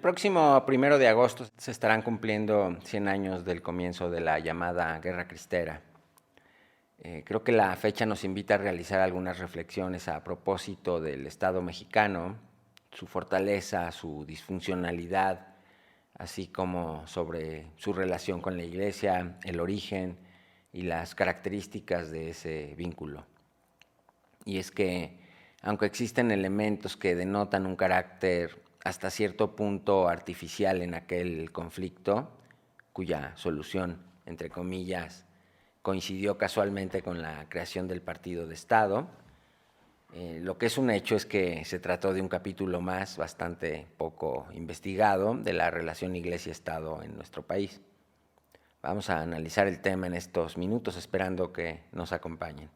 próximo 1 de agosto se estarán cumpliendo 100 años del comienzo de la llamada Guerra Cristera. Creo que la fecha nos invita a realizar algunas reflexiones a propósito del Estado mexicano, su fortaleza, su disfuncionalidad, así como sobre su relación con la Iglesia, el origen y las características de ese vínculo. Y es que, aunque existen elementos que denotan un carácter hasta cierto punto artificial en aquel conflicto, cuya solución, entre comillas, coincidió casualmente con la creación del Partido de Estado, lo que es un hecho es que se trató de un capítulo más bastante poco investigado de la relación Iglesia-Estado en nuestro país. Vamos a analizar el tema en estos minutos, esperando que nos acompañen.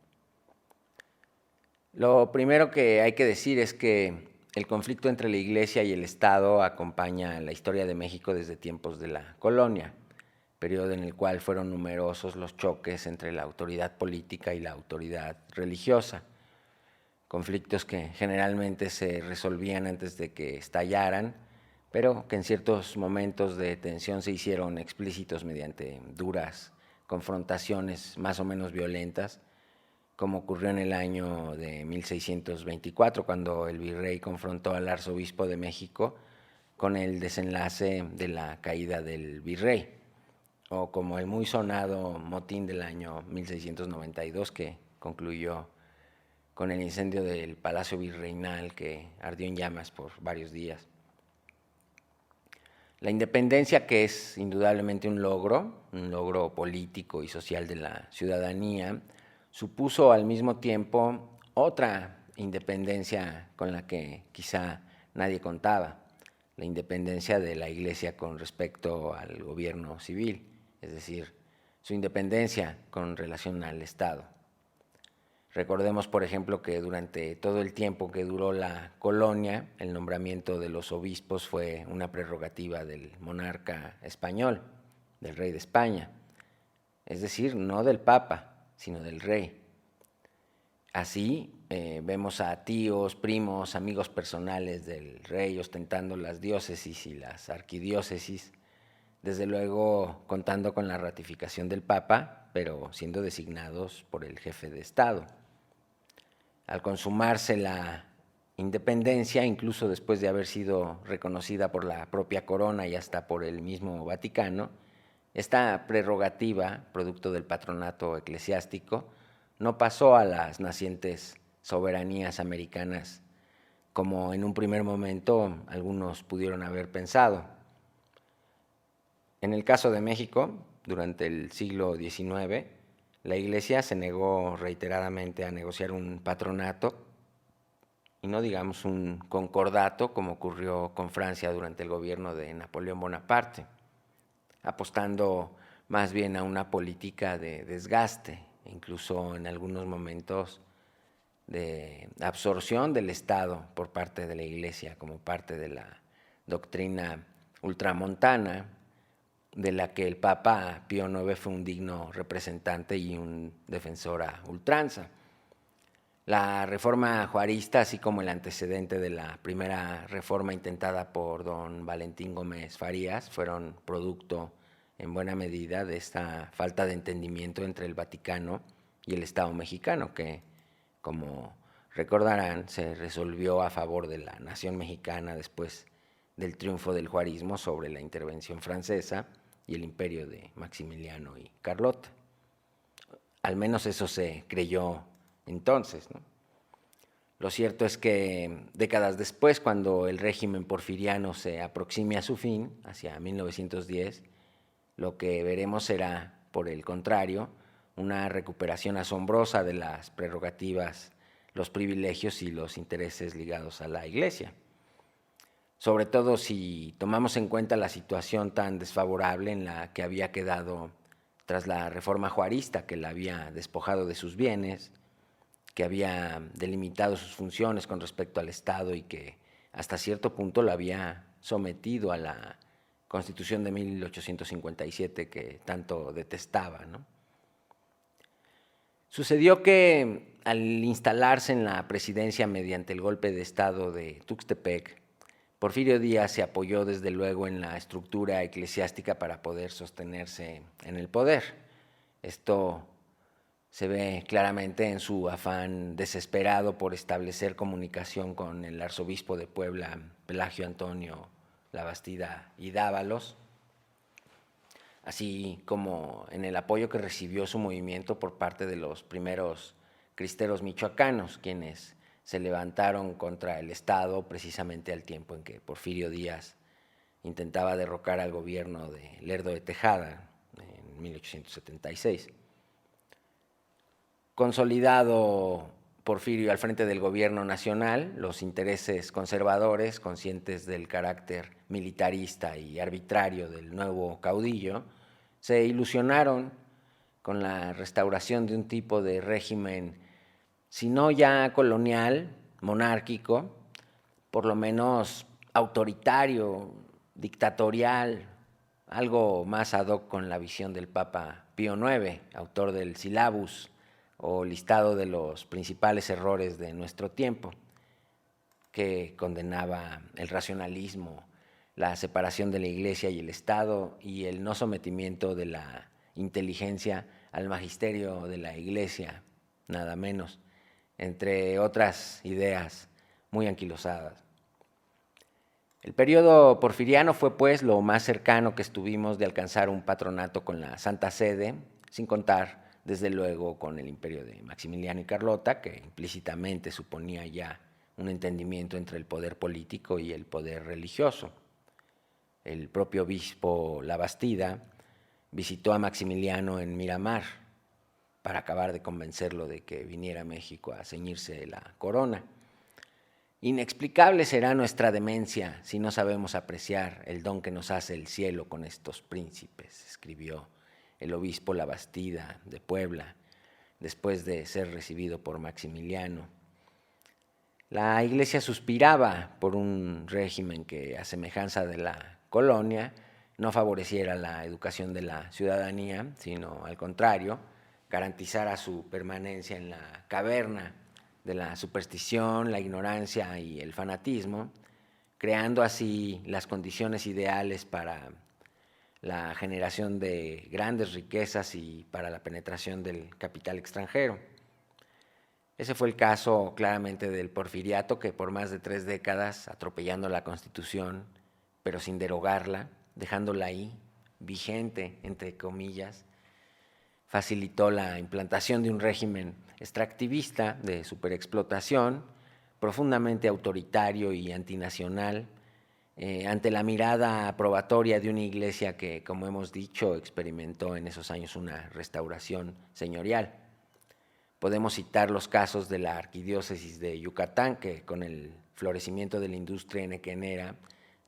Lo primero que hay que decir es que el conflicto entre la Iglesia y el Estado acompaña la historia de México desde tiempos de la colonia, periodo en el cual fueron numerosos los choques entre la autoridad política y la autoridad religiosa, conflictos que generalmente se resolvían antes de que estallaran, pero que en ciertos momentos de tensión se hicieron explícitos mediante duras confrontaciones más o menos violentas, como ocurrió en el año de 1624, cuando el virrey confrontó al arzobispo de México con el desenlace de la caída del virrey, o como el muy sonado motín del año 1692, que concluyó con el incendio del Palacio Virreinal, que ardió en llamas por varios días. La independencia, que es indudablemente un logro político y social de la ciudadanía, supuso al mismo tiempo otra independencia con la que quizá nadie contaba, la independencia de la Iglesia con respecto al gobierno civil, es decir, su independencia con relación al Estado. Recordemos, por ejemplo, que durante todo el tiempo que duró la colonia, el nombramiento de los obispos fue una prerrogativa del monarca español, del rey de España, es decir, no del Papa, sino del rey. Así vemos a tíos, primos, amigos personales del rey ostentando las diócesis y las arquidiócesis, desde luego contando con la ratificación del Papa, pero siendo designados por el jefe de Estado. Al consumarse la independencia, incluso después de haber sido reconocida por la propia corona y hasta por el mismo Vaticano, esta prerrogativa, producto del patronato eclesiástico, no pasó a las nacientes soberanías americanas, como en un primer momento algunos pudieron haber pensado. En el caso de México, durante el siglo XIX, la Iglesia se negó reiteradamente a negociar un patronato, y no digamos un concordato, como ocurrió con Francia durante el gobierno de Napoleón Bonaparte, apostando más bien a una política de desgaste, incluso en algunos momentos de absorción del Estado por parte de la Iglesia, como parte de la doctrina ultramontana, de la que el Papa Pío IX fue un digno representante y un defensor a ultranza. La reforma juarista, así como el antecedente de la primera reforma intentada por don Valentín Gómez Farías, fueron producto en buena medida de esta falta de entendimiento entre el Vaticano y el Estado mexicano, que, como recordarán, se resolvió a favor de la nación mexicana después del triunfo del juarismo sobre la intervención francesa y el imperio de Maximiliano y Carlota. Al menos eso se creyó entonces, ¿no? Lo cierto es que décadas después, cuando el régimen porfiriano se aproxime a su fin, hacia 1910, lo que veremos será, por el contrario, una recuperación asombrosa de las prerrogativas, los privilegios y los intereses ligados a la Iglesia. Sobre todo si tomamos en cuenta la situación tan desfavorable en la que había quedado tras la reforma juarista, que la había despojado de sus bienes, que había delimitado sus funciones con respecto al Estado y que hasta cierto punto lo había sometido a la Constitución de 1857 que tanto detestaba, ¿no? Sucedió que al instalarse en la presidencia mediante el golpe de Estado de Tuxtepec, Porfirio Díaz se apoyó desde luego en la estructura eclesiástica para poder sostenerse en el poder. Esto se ve claramente en su afán desesperado por establecer comunicación con el arzobispo de Puebla, Pelagio Antonio Labastida y Dávalos, así como en el apoyo que recibió su movimiento por parte de los primeros cristeros michoacanos, quienes se levantaron contra el Estado precisamente al tiempo en que Porfirio Díaz intentaba derrocar al gobierno de Lerdo de Tejada en 1876. Consolidado Porfirio al frente del gobierno nacional, los intereses conservadores, conscientes del carácter militarista y arbitrario del nuevo caudillo, se ilusionaron con la restauración de un tipo de régimen, si no ya colonial, monárquico, por lo menos autoritario, dictatorial, algo más ad hoc con la visión del Papa Pío IX, autor del Syllabus, o listado de los principales errores de nuestro tiempo, que condenaba el racionalismo, la separación de la Iglesia y el Estado y el no sometimiento de la inteligencia al magisterio de la Iglesia, nada menos, entre otras ideas muy anquilosadas. El periodo porfiriano fue pues lo más cercano que estuvimos de alcanzar un patronato con la Santa Sede, sin contar desde luego con el imperio de Maximiliano y Carlota, que implícitamente suponía ya un entendimiento entre el poder político y el poder religioso. El propio obispo Labastida visitó a Maximiliano en Miramar para acabar de convencerlo de que viniera a México a ceñirse la corona. Inexplicable será nuestra demencia si no sabemos apreciar el don que nos hace el cielo con estos príncipes, escribió el obispo Labastida de Puebla, después de ser recibido por Maximiliano. La Iglesia suspiraba por un régimen que, a semejanza de la colonia, no favoreciera la educación de la ciudadanía, sino al contrario, garantizara su permanencia en la caverna de la superstición, la ignorancia y el fanatismo, creando así las condiciones ideales para la generación de grandes riquezas y para la penetración del capital extranjero. Ese fue el caso claramente del porfiriato, que por más de 3 décadas, atropellando la Constitución, pero sin derogarla, dejándola ahí, vigente, entre comillas, facilitó la implantación de un régimen extractivista de superexplotación, profundamente autoritario y antinacional, ante la mirada aprobatoria de una iglesia que, como hemos dicho, experimentó en esos años una restauración señorial. Podemos citar los casos de la arquidiócesis de Yucatán, que con el florecimiento de la industria henequenera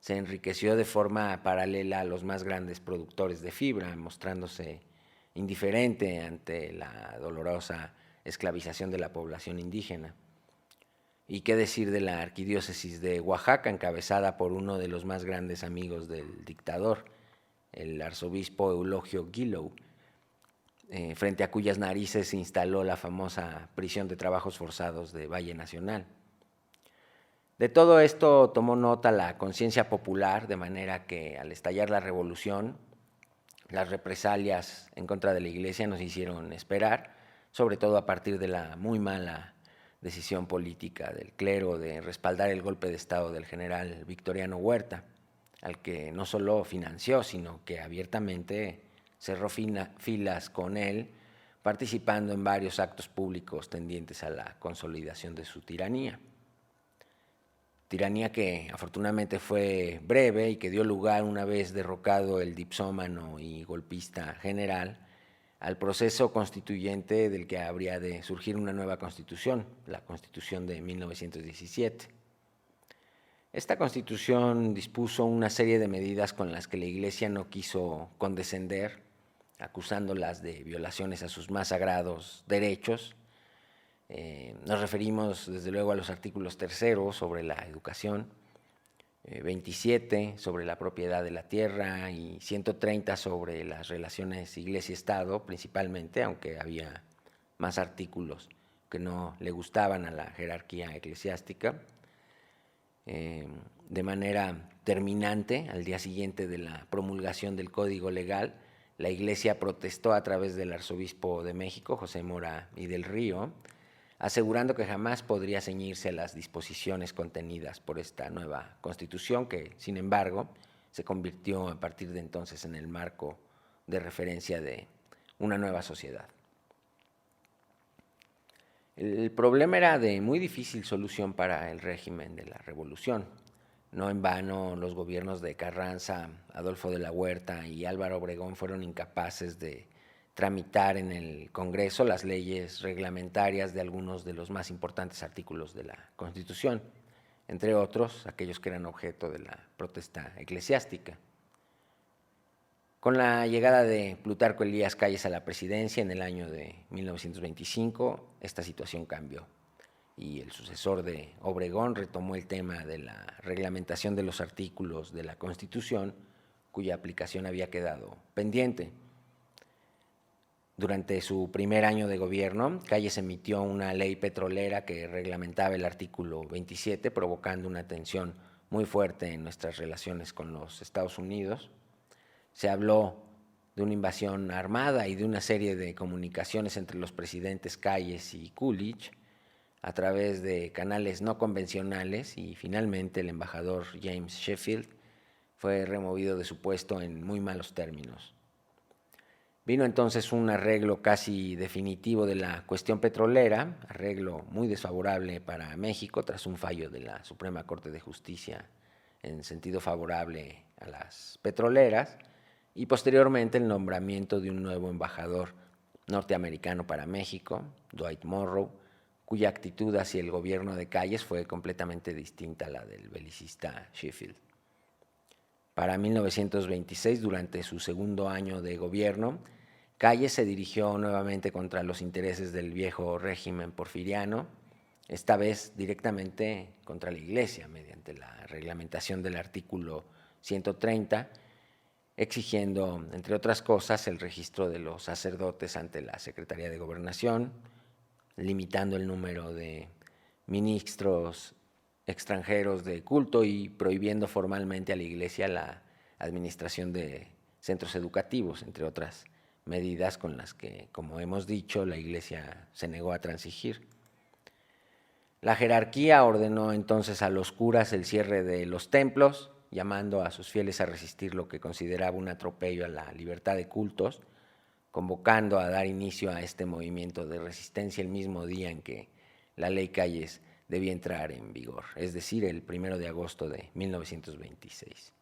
se enriqueció de forma paralela a los más grandes productores de fibra, mostrándose indiferente ante la dolorosa esclavización de la población indígena. Y qué decir de la arquidiócesis de Oaxaca, encabezada por uno de los más grandes amigos del dictador, el arzobispo Eulogio Guilou, frente a cuyas narices se instaló la famosa prisión de trabajos forzados de Valle Nacional. De todo esto tomó nota la conciencia popular, de manera que al estallar la revolución, las represalias en contra de la Iglesia nos hicieron esperar, sobre todo a partir de la muy mala decisión política del clero de respaldar el golpe de Estado del general Victoriano Huerta, al que no solo financió, sino que abiertamente cerró filas con él, participando en varios actos públicos tendientes a la consolidación de su tiranía. Tiranía que afortunadamente fue breve y que dio lugar, una vez derrocado el dipsómano y golpista general, al proceso constituyente del que habría de surgir una nueva constitución, la Constitución de 1917. Esta Constitución dispuso una serie de medidas con las que la Iglesia no quiso condescender, acusándolas de violaciones a sus más sagrados derechos. Nos referimos desde luego a los artículos 3 sobre la educación, 27 sobre la propiedad de la tierra y 130 sobre las relaciones Iglesia-Estado principalmente, aunque había más artículos que no le gustaban a la jerarquía eclesiástica. de manera terminante, al día siguiente de la promulgación del Código Legal, la Iglesia protestó a través del arzobispo de México, José Mora y del Río, asegurando que jamás podría ceñirse a las disposiciones contenidas por esta nueva Constitución, que, sin embargo, se convirtió a partir de entonces en el marco de referencia de una nueva sociedad. El problema era de muy difícil solución para el régimen de la Revolución. No en vano los gobiernos de Carranza, Adolfo de la Huerta y Álvaro Obregón fueron incapaces de tramitar en el Congreso las leyes reglamentarias de algunos de los más importantes artículos de la Constitución, entre otros aquellos que eran objeto de la protesta eclesiástica. Con la llegada de Plutarco Elías Calles a la presidencia en el año de 1925, esta situación cambió y el sucesor de Obregón retomó el tema de la reglamentación de los artículos de la Constitución, cuya aplicación había quedado pendiente. Durante su primer año de gobierno, Calles emitió una ley petrolera que reglamentaba el artículo 27, provocando una tensión muy fuerte en nuestras relaciones con los Estados Unidos. Se habló de una invasión armada y de una serie de comunicaciones entre los presidentes Calles y Coolidge a través de canales no convencionales, y finalmente el embajador James Sheffield fue removido de su puesto en muy malos términos. Vino entonces un arreglo casi definitivo de la cuestión petrolera, arreglo muy desfavorable para México tras un fallo de la Suprema Corte de Justicia en sentido favorable a las petroleras, y posteriormente el nombramiento de un nuevo embajador norteamericano para México, Dwight Morrow, cuya actitud hacia el gobierno de Calles fue completamente distinta a la del belicista Sheffield. Para 1926, durante su segundo año de gobierno, Calles se dirigió nuevamente contra los intereses del viejo régimen porfiriano, esta vez directamente contra la Iglesia, mediante la reglamentación del artículo 130, exigiendo, entre otras cosas, el registro de los sacerdotes ante la Secretaría de Gobernación, limitando el número de ministros extranjeros de culto y prohibiendo formalmente a la Iglesia la administración de centros educativos, entre otras medidas con las que, como hemos dicho, la Iglesia se negó a transigir. La jerarquía ordenó entonces a los curas el cierre de los templos, llamando a sus fieles a resistir lo que consideraba un atropello a la libertad de cultos, convocando a dar inicio a este movimiento de resistencia el mismo día en que la ley Calles debía entrar en vigor, es decir, el 1 de agosto de 1926.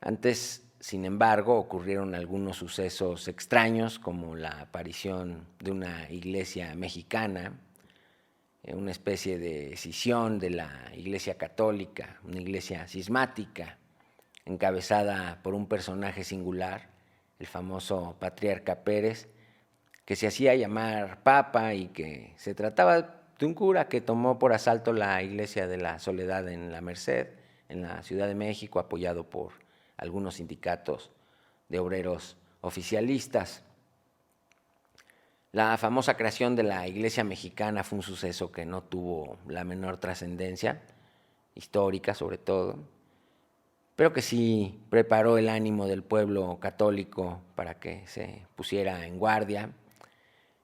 Antes, sin embargo, ocurrieron algunos sucesos extraños, como la aparición de una iglesia mexicana, una especie de escisión de la Iglesia Católica, una iglesia cismática, encabezada por un personaje singular, el famoso patriarca Pérez, que se hacía llamar Papa y que se trataba de un cura que tomó por asalto la iglesia de la Soledad en la Merced, en la Ciudad de México, apoyado por algunos sindicatos de obreros oficialistas. La famosa creación de la Iglesia Mexicana fue un suceso que no tuvo la menor trascendencia, histórica sobre todo, pero que sí preparó el ánimo del pueblo católico para que se pusiera en guardia.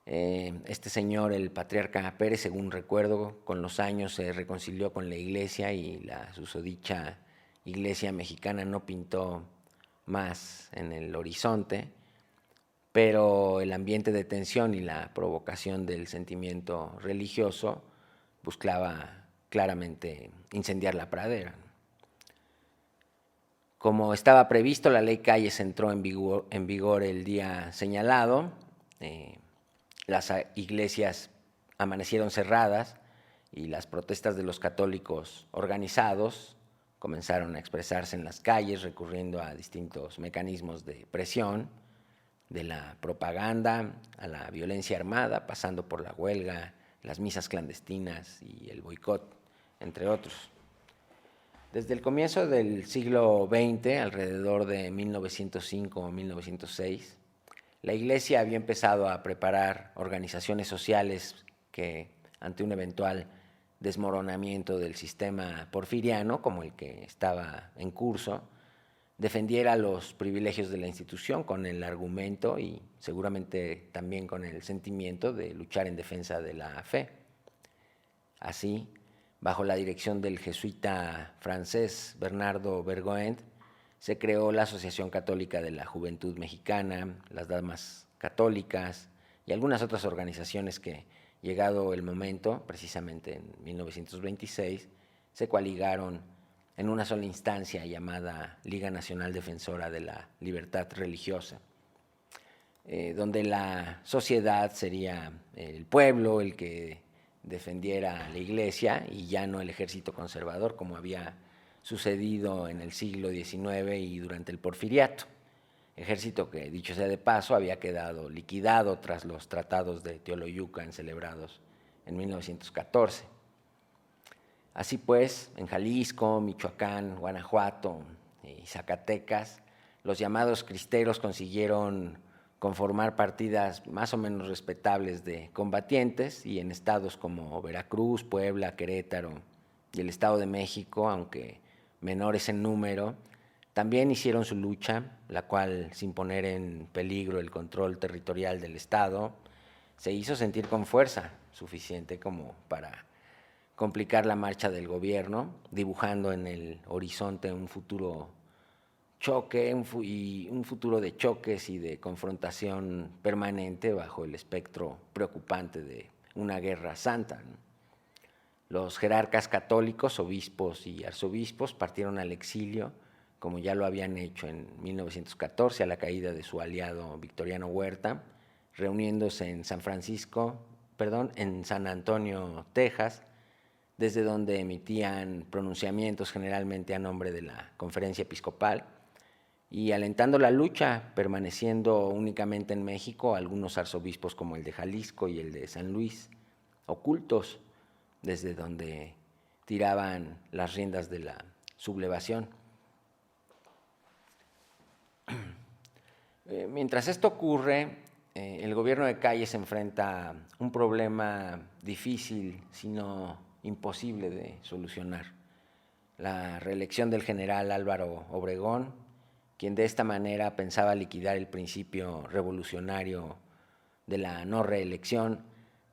Este señor, el patriarca Pérez, según recuerdo, con los años se reconcilió con la iglesia y la susodicha Iglesia Mexicana no pintó más en el horizonte, pero el ambiente de tensión y la provocación del sentimiento religioso buscaba claramente incendiar la pradera. Como estaba previsto, la ley Calles entró en vigor el día señalado. Las iglesias amanecieron cerradas y las protestas de los católicos organizados comenzaron a expresarse en las calles, recurriendo a distintos mecanismos de presión, de la propaganda a la violencia armada, pasando por la huelga, las misas clandestinas y el boicot, entre otros. Desde el comienzo del siglo XX, alrededor de 1905 o 1906, la Iglesia había empezado a preparar organizaciones sociales que, ante un eventual desmoronamiento del sistema porfiriano, como el que estaba en curso, defendiera los privilegios de la institución con el argumento y seguramente también con el sentimiento de luchar en defensa de la fe. Así, bajo la dirección del jesuita francés Bernardo Vergoent, se creó la Asociación Católica de la Juventud Mexicana, las Damas Católicas y algunas otras organizaciones que, llegado el momento, precisamente en 1926, se coaligaron en una sola instancia llamada Liga Nacional Defensora de la Libertad Religiosa, donde la sociedad sería el pueblo el que defendiera la Iglesia y ya no el ejército conservador, como había sucedido en el siglo XIX y durante el Porfiriato, ejército que, dicho sea de paso, había quedado liquidado tras los tratados de Teoloyucan celebrados en 1914. Así pues, en Jalisco, Michoacán, Guanajuato y Zacatecas, los llamados cristeros consiguieron conformar partidas más o menos respetables de combatientes, y en estados como Veracruz, Puebla, Querétaro y el Estado de México, aunque menores en número, también hicieron su lucha, la cual, sin poner en peligro el control territorial del Estado, se hizo sentir con fuerza suficiente como para complicar la marcha del gobierno, dibujando en el horizonte un futuro choque, un futuro de choques y de confrontación permanente bajo el espectro preocupante de una guerra santa, ¿no? Los jerarcas católicos, obispos y arzobispos, partieron al exilio, como ya lo habían hecho en 1914 a la caída de su aliado Victoriano Huerta, reuniéndose en en San Antonio, Texas, desde donde emitían pronunciamientos generalmente a nombre de la Conferencia Episcopal, y alentando la lucha, permaneciendo únicamente en México algunos arzobispos como el de Jalisco y el de San Luis, ocultos desde donde tiraban las riendas de la sublevación. Mientras esto ocurre, el gobierno de Calles se enfrenta a un problema difícil, sino imposible de solucionar: la reelección del general Álvaro Obregón, quien de esta manera pensaba liquidar el principio revolucionario de la no reelección,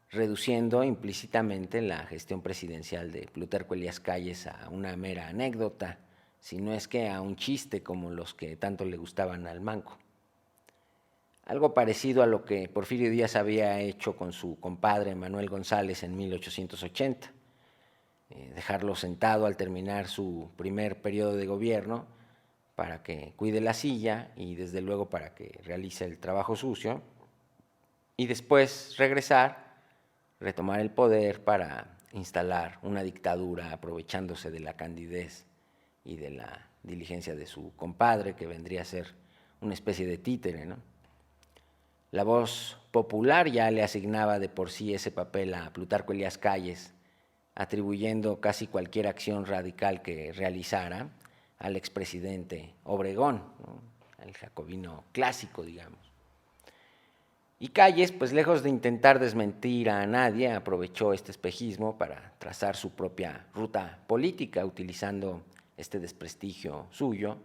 reduciendo implícitamente la gestión presidencial de Plutarco Elías Calles a una mera anécdota, si no es que a un chiste como los que tanto le gustaban al manco. Algo parecido a lo que Porfirio Díaz había hecho con su compadre Manuel González en 1880, dejarlo sentado al terminar su primer periodo de gobierno para que cuide la silla y desde luego para que realice el trabajo sucio, y después regresar, retomar el poder para instalar una dictadura aprovechándose de la candidez y de la diligencia de su compadre, que vendría a ser una especie de títere, ¿no? La voz popular ya le asignaba de por sí ese papel a Plutarco Elías Calles, atribuyendo casi cualquier acción radical que realizara al expresidente Obregón, ¿no?, al jacobino clásico, digamos. Y Calles, pues lejos de intentar desmentir a nadie, aprovechó este espejismo para trazar su propia ruta política, utilizando este desprestigio suyo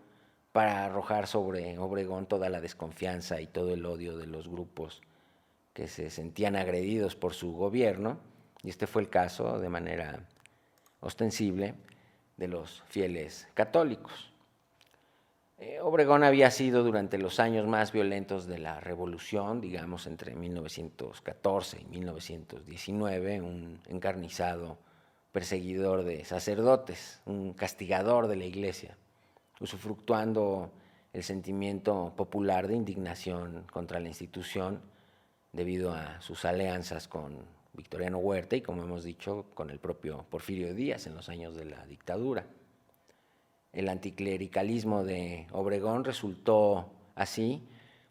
para arrojar sobre Obregón toda la desconfianza y todo el odio de los grupos que se sentían agredidos por su gobierno, y este fue el caso, de manera ostensible, de los fieles católicos. Obregón había sido durante los años más violentos de la Revolución, digamos entre 1914 y 1919, un encarnizado perseguidor de sacerdotes, un castigador de la Iglesia, usufructuando el sentimiento popular de indignación contra la institución debido a sus alianzas con Victoriano Huerta y, como hemos dicho, con el propio Porfirio Díaz en los años de la dictadura. El anticlericalismo de Obregón resultó así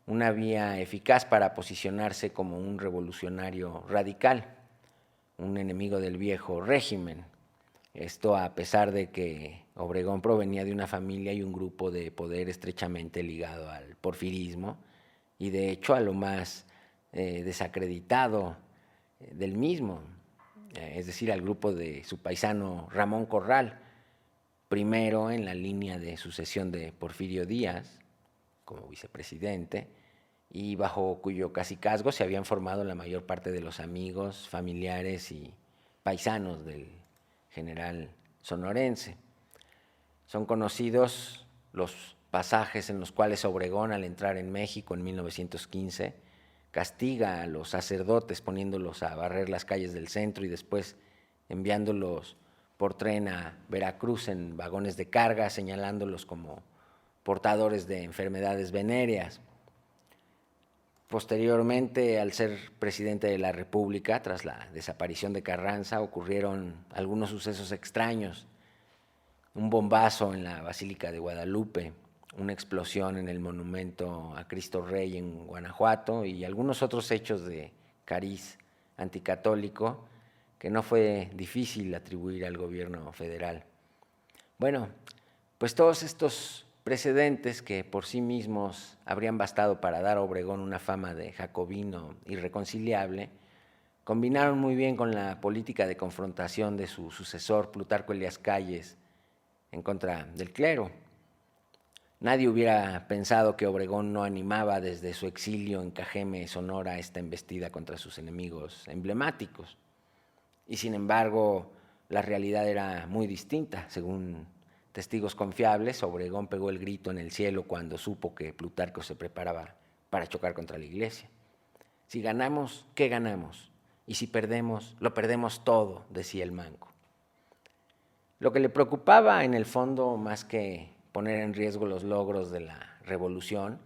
una vía eficaz para posicionarse como un revolucionario radical, un enemigo del viejo régimen. Esto a pesar de que Obregón provenía de una familia y un grupo de poder estrechamente ligado al porfirismo y de hecho a lo más desacreditado del mismo. es decir, al grupo de su paisano Ramón Corral, primero en la línea de sucesión de Porfirio Díaz como vicepresidente, y bajo cuyo cacicazgo se habían formado la mayor parte de los amigos, familiares y paisanos del general sonorense. Son conocidos los pasajes en los cuales Obregón, al entrar en México en 1915, castiga a los sacerdotes poniéndolos a barrer las calles del centro y después enviándolos por tren a Veracruz en vagones de carga, señalándolos como portadores de enfermedades venéreas. Posteriormente, al ser presidente de la República, tras la desaparición de Carranza, ocurrieron algunos sucesos extraños. Un bombazo en la Basílica de Guadalupe, una explosión en el monumento a Cristo Rey en Guanajuato y algunos otros hechos de cariz anticatólico que no fue difícil atribuir al gobierno federal. Bueno, pues todos estos precedentes que por sí mismos habrían bastado para dar a Obregón una fama de jacobino irreconciliable, combinaron muy bien con la política de confrontación de su sucesor, Plutarco Elías Calles, en contra del clero. Nadie hubiera pensado que Obregón no animaba desde su exilio en Cajeme, Sonora, esta embestida contra sus enemigos emblemáticos. Y sin embargo, la realidad era muy distinta. Según testigos confiables, Obregón pegó el grito en el cielo cuando supo que Plutarco se preparaba para chocar contra la iglesia. Si ganamos, ¿qué ganamos? Y si perdemos, lo perdemos todo, decía el manco. Lo que le preocupaba en el fondo, más que poner en riesgo los logros de la revolución,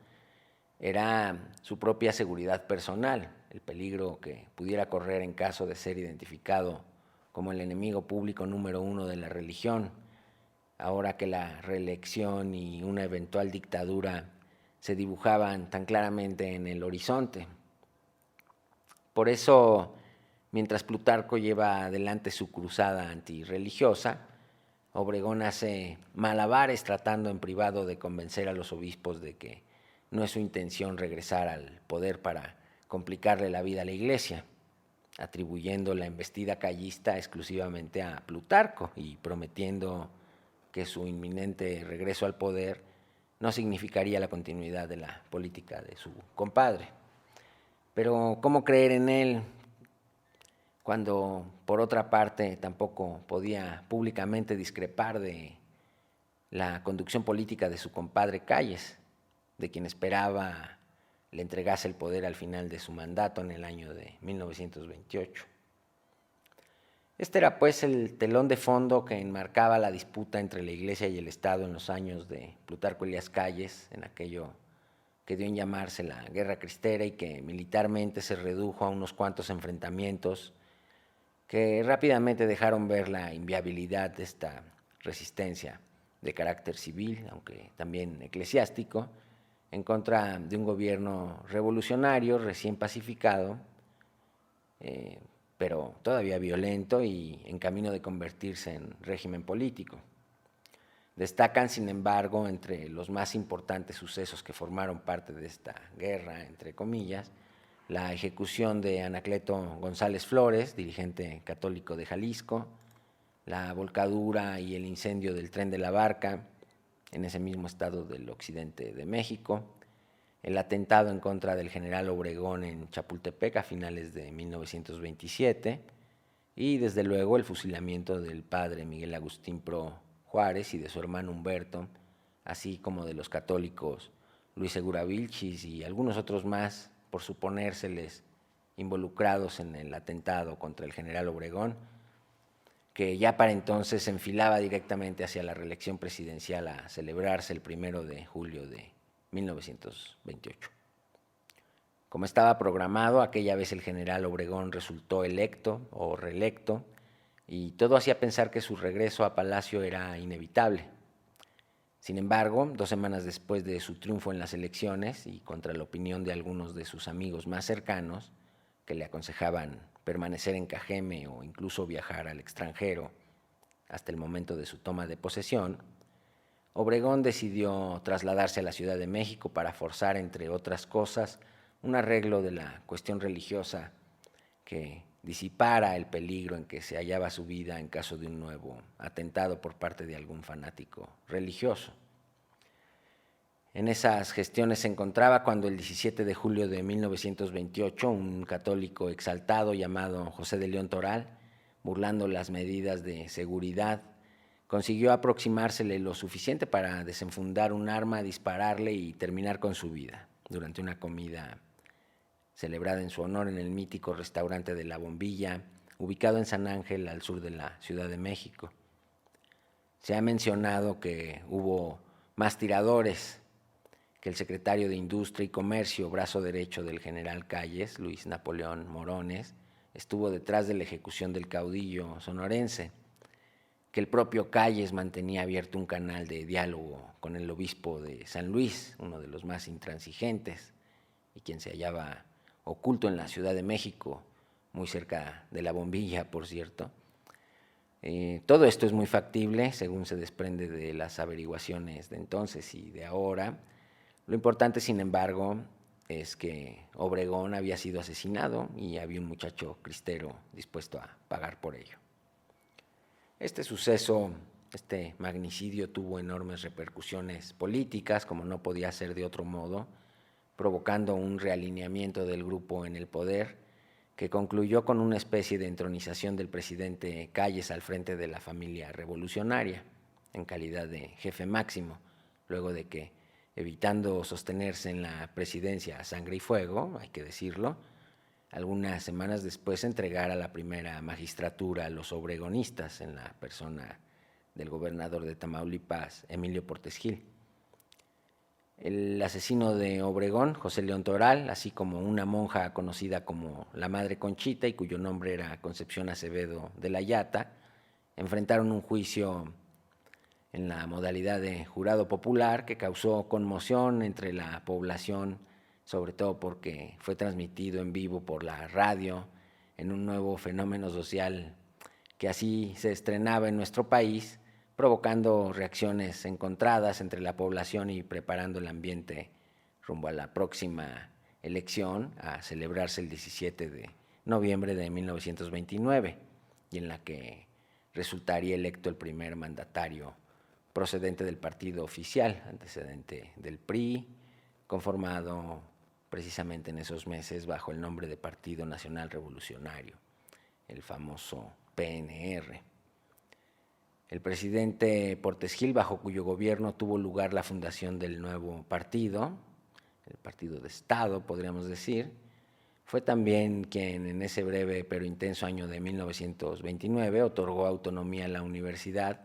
era su propia seguridad personal, el peligro que pudiera correr en caso de ser identificado como el enemigo público número 1 de la religión, ahora que la reelección y una eventual dictadura se dibujaban tan claramente en el horizonte. Por eso, mientras Plutarco lleva adelante su cruzada antirreligiosa, Obregón hace malabares tratando en privado de convencer a los obispos de que no es su intención regresar al poder para complicarle la vida a la iglesia, atribuyendo la embestida callista exclusivamente a Plutarco y prometiendo que su inminente regreso al poder no significaría la continuidad de la política de su compadre. Pero ¿cómo creer en él cuando, por otra parte, tampoco podía públicamente discrepar de la conducción política de su compadre Calles, de quien esperaba le entregase el poder al final de su mandato en el año de 1928? Este era pues el telón de fondo que enmarcaba la disputa entre la Iglesia y el Estado en los años de Plutarco Elías Calles, en aquello que dio en llamarse la Guerra Cristera y que militarmente se redujo a unos cuantos enfrentamientos que rápidamente dejaron ver la inviabilidad de esta resistencia de carácter civil, aunque también eclesiástico, en contra de un gobierno revolucionario recién pacificado, pero todavía violento y en camino de convertirse en régimen político. Destacan, sin embargo, entre los más importantes sucesos que formaron parte de esta guerra, entre comillas, la ejecución de Anacleto González Flores, dirigente católico de Jalisco, la volcadura y el incendio del Tren de la Barca en ese mismo estado del occidente de México, el atentado en contra del general Obregón en Chapultepec a finales de 1927 y desde luego el fusilamiento del padre Miguel Agustín Pro Juárez y de su hermano Humberto, así como de los católicos Luis Segura Vilchis y algunos otros más por suponérseles involucrados en el atentado contra el general Obregón, que ya para entonces se enfilaba directamente hacia la reelección presidencial a celebrarse el 1 de julio de 1928. Como estaba programado, aquella vez el general Obregón resultó electo o reelecto y todo hacía pensar que su regreso a Palacio era inevitable. Sin embargo, 2 semanas después de su triunfo en las elecciones y contra la opinión de algunos de sus amigos más cercanos, que le aconsejaban permanecer en Cajeme o incluso viajar al extranjero hasta el momento de su toma de posesión, Obregón decidió trasladarse a la Ciudad de México para forzar, entre otras cosas, un arreglo de la cuestión religiosa que disipara el peligro en que se hallaba su vida en caso de un nuevo atentado por parte de algún fanático religioso. En esas gestiones se encontraba cuando el 17 de julio de 1928 un católico exaltado llamado José de León Toral, burlando las medidas de seguridad, consiguió aproximársele lo suficiente para desenfundar un arma, dispararle y terminar con su vida durante una comida celebrada en su honor en el mítico restaurante de La Bombilla, ubicado en San Ángel, al sur de la Ciudad de México. Se ha mencionado que hubo más tiradores, que el secretario de Industria y Comercio, brazo derecho del general Calles, Luis Napoleón Morones, estuvo detrás de la ejecución del caudillo sonorense, que el propio Calles mantenía abierto un canal de diálogo con el obispo de San Luis, uno de los más intransigentes, y quien se hallaba oculto en la Ciudad de México, muy cerca de La Bombilla, por cierto. Todo esto es muy factible, según se desprende de las averiguaciones de entonces y de ahora. Lo importante, sin embargo, es que Obregón había sido asesinado y había un muchacho cristero dispuesto a pagar por ello. Este suceso, este magnicidio, tuvo enormes repercusiones políticas, como no podía ser de otro modo, provocando un realineamiento del grupo en el poder, que concluyó con una especie de entronización del presidente Calles al frente de la familia revolucionaria, en calidad de jefe máximo, luego de que, evitando sostenerse en la presidencia a sangre y fuego, hay que decirlo, algunas semanas después entregara la primera magistratura a los obregonistas en la persona del gobernador de Tamaulipas, Emilio Portes Gil. El asesino de Obregón, José León Toral, así como una monja conocida como la Madre Conchita y cuyo nombre era Concepción Acevedo de la Llata, enfrentaron un juicio en la modalidad de jurado popular que causó conmoción entre la población, sobre todo porque fue transmitido en vivo por la radio en un nuevo fenómeno social que así se estrenaba en nuestro país, provocando reacciones encontradas entre la población y preparando el ambiente rumbo a la próxima elección a celebrarse el 17 de noviembre de 1929 y en la que resultaría electo el primer mandatario procedente del partido oficial, antecedente del PRI, conformado precisamente en esos meses bajo el nombre de Partido Nacional Revolucionario, el famoso PNR. El presidente Portes Gil, bajo cuyo gobierno tuvo lugar la fundación del nuevo partido, el partido de Estado, podríamos decir, fue también quien en ese breve pero intenso año de 1929 otorgó autonomía a la universidad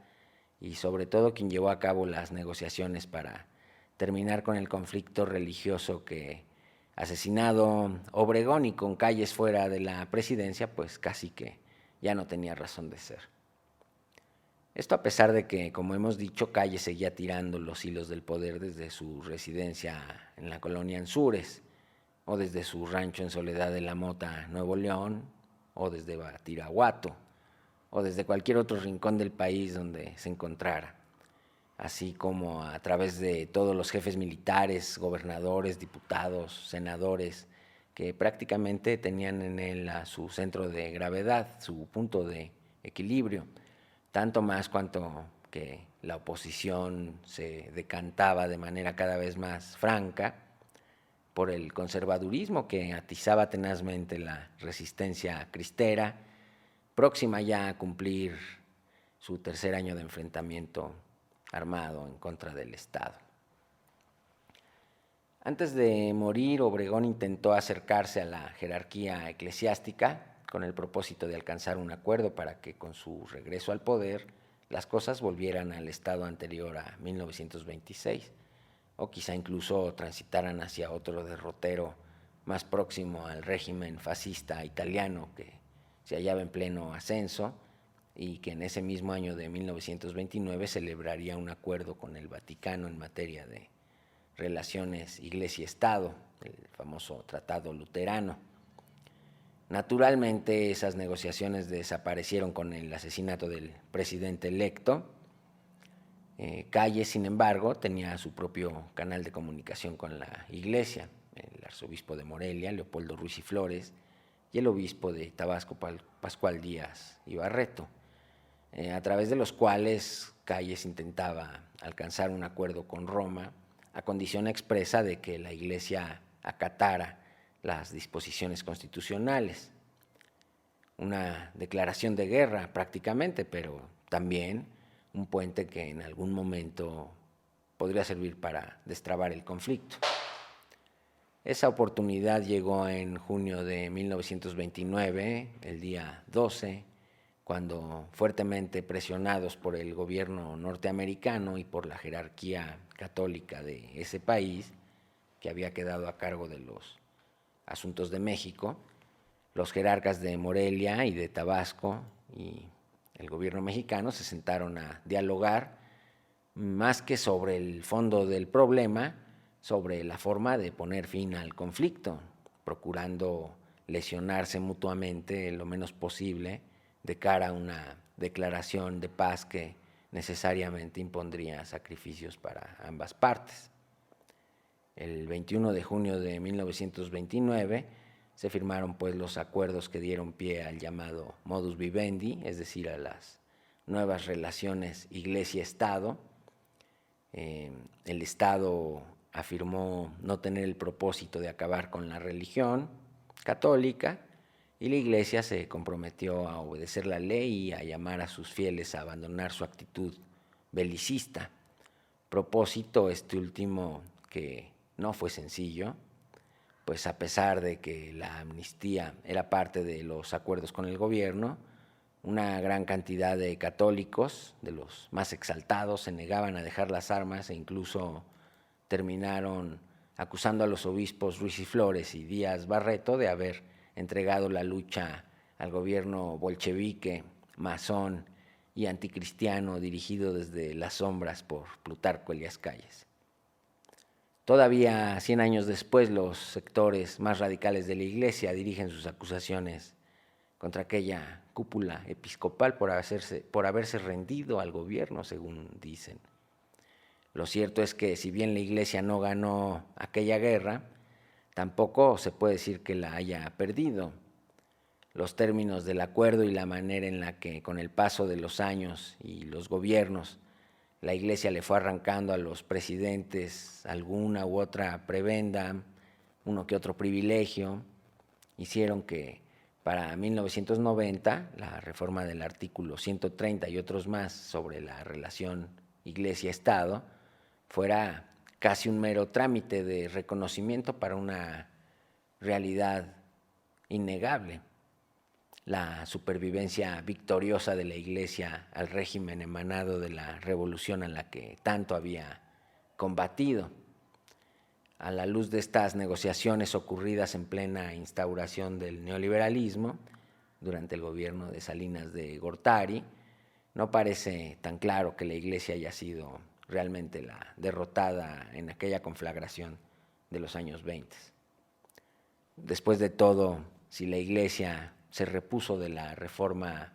y sobre todo quien llevó a cabo las negociaciones para terminar con el conflicto religioso que, asesinado Obregón y con Calles fuera de la presidencia, pues casi que ya no tenía razón de ser. Esto a pesar de que, como hemos dicho, Calles seguía tirando los hilos del poder desde su residencia en la colonia Anzures, o desde su rancho en Soledad de la Mota, Nuevo León, o desde Batiraguato, o desde cualquier otro rincón del país donde se encontrara, así como a través de todos los jefes militares, gobernadores, diputados, senadores, que prácticamente tenían en él a su centro de gravedad, su punto de equilibrio, tanto más cuanto que la oposición se decantaba de manera cada vez más franca por el conservadurismo que atizaba tenazmente la resistencia cristera, próxima ya a cumplir su tercer año de enfrentamiento armado en contra del Estado. Antes de morir, Obregón intentó acercarse a la jerarquía eclesiástica con el propósito de alcanzar un acuerdo para que con su regreso al poder las cosas volvieran al estado anterior a 1926, o quizá incluso transitaran hacia otro derrotero más próximo al régimen fascista italiano que se hallaba en pleno ascenso y que en ese mismo año de 1929 celebraría un acuerdo con el Vaticano en materia de relaciones Iglesia-Estado, el famoso Tratado Luterano. Naturalmente, esas negociaciones desaparecieron con el asesinato del presidente electo. Calles, sin embargo, tenía su propio canal de comunicación con la Iglesia. El arzobispo de Morelia, Leopoldo Ruiz y Flores, y el obispo de Tabasco, Pascual Díaz y Barreto, a través de los cuales Calles intentaba alcanzar un acuerdo con Roma a condición expresa de que la Iglesia acatara las disposiciones constitucionales. Una declaración de guerra prácticamente, pero también un puente que en algún momento podría servir para destrabar el conflicto. Esa oportunidad llegó en junio de 1929, el día 12, cuando, fuertemente presionados por el gobierno norteamericano y por la jerarquía católica de ese país, que había quedado a cargo de los asuntos de México, los jerarcas de Morelia y de Tabasco y el gobierno mexicano se sentaron a dialogar, más que sobre el fondo del problema, sobre la forma de poner fin al conflicto, procurando lesionarse mutuamente lo menos posible de cara a una declaración de paz que necesariamente impondría sacrificios para ambas partes. El 21 de junio de 1929 se firmaron pues los acuerdos que dieron pie al llamado modus vivendi, es decir, a las nuevas relaciones Iglesia-Estado. El Estado afirmó no tener el propósito de acabar con la religión católica y la Iglesia se comprometió a obedecer la ley y a llamar a sus fieles a abandonar su actitud belicista. Propósito este último que no fue sencillo, pues a pesar de que la amnistía era parte de los acuerdos con el gobierno, una gran cantidad de católicos, de los más exaltados, se negaban a dejar las armas e incluso terminaron acusando a los obispos Ruiz y Flores y Díaz Barreto de haber entregado la lucha al gobierno bolchevique, masón y anticristiano dirigido desde las sombras por Plutarco Elías Calles. Todavía 100 años después, los sectores más radicales de la Iglesia dirigen sus acusaciones contra aquella cúpula episcopal por haberse rendido al gobierno, según dicen. Lo cierto es que si bien la Iglesia no ganó aquella guerra, tampoco se puede decir que la haya perdido. Los términos del acuerdo y la manera en la que, con el paso de los años y los gobiernos, la Iglesia le fue arrancando a los presidentes alguna u otra prebenda, uno que otro privilegio, hicieron que para 1990 la reforma del artículo 130 y otros más sobre la relación Iglesia-Estado fuera casi un mero trámite de reconocimiento para una realidad innegable: la supervivencia victoriosa de la Iglesia al régimen emanado de la revolución a la que tanto había combatido. A la luz de estas negociaciones ocurridas en plena instauración del neoliberalismo, durante el gobierno de Salinas de Gortari, no parece tan claro que la Iglesia haya sido realmente la derrotada en aquella conflagración de los años 20. Después de todo, si la Iglesia se repuso de la reforma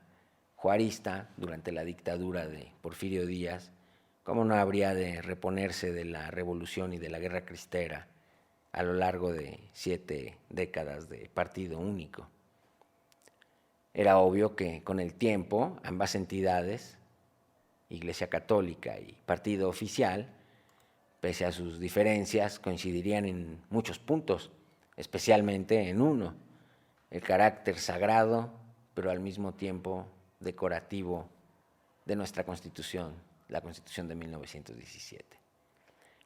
juarista durante la dictadura de Porfirio Díaz, ¿cómo no habría de reponerse de la revolución y de la guerra cristera a lo largo de 7 décadas de partido único? Era obvio que con el tiempo ambas entidades, Iglesia Católica y partido oficial, pese a sus diferencias, coincidirían en muchos puntos, especialmente en uno: el carácter sagrado, pero al mismo tiempo decorativo, de nuestra Constitución, la Constitución de 1917.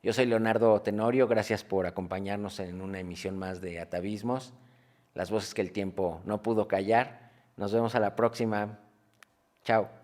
Yo soy Leonardo Tenorio, gracias por acompañarnos en una emisión más de Atavismos, las voces que el tiempo no pudo callar. Nos vemos a la próxima. Chao.